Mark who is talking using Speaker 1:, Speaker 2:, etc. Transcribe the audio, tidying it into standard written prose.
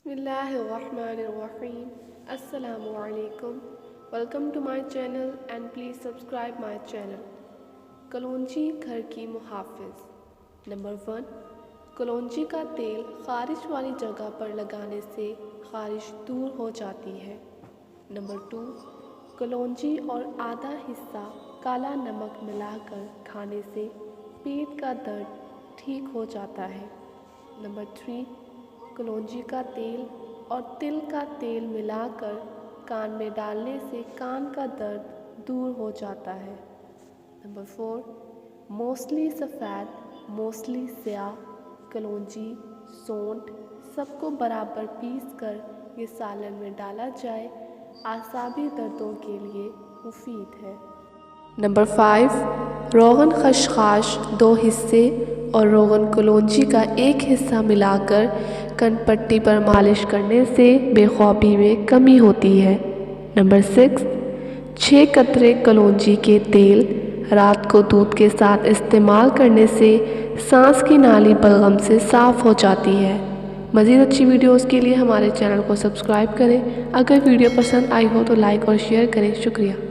Speaker 1: بسم اللہ الرحمن الرحیم. السلام علیکم. Welcome to my channel and please subscribe my channel. کلونجی گھر کی محافظ. نمبر 1. کلونجی کا تیل خارش والی جگہ پر لگانے سے خارش دور ہو جاتی ہے. نمبر 2. کلونجی اور آدھا حصہ کالا نمک ملا کر کھانے سے پیٹ کا درد ٹھیک ہو جاتا ہے. نمبر 3. کلونجی کا تیل اور تل کا تیل ملا کر کان میں ڈالنے سے کان کا درد دور ہو جاتا ہے. نمبر 4. موسلی سفید، موسلی سیاہ، کلونجی، سونٹ سب کو برابر پیس کر یہ سالن میں ڈالا جائے، اعصابی دردوں کے لیے مفید ہے. نمبر 5. روغن خشخاش 2 حصے اور روغن کلونجی کا 1 حصہ ملا کر کن پٹی پر مالش کرنے سے بے خوابی میں کمی ہوتی ہے. نمبر 6. 6 قطرے کلونجی کے تیل رات کو دودھ کے ساتھ استعمال کرنے سے سانس کی نالی بلغم سے صاف ہو جاتی ہے. مزید اچھی ویڈیوز کے لیے ہمارے چینل کو سبسکرائب کریں. اگر ویڈیو پسند آئی ہو تو لائک اور شیئر کریں. شکریہ.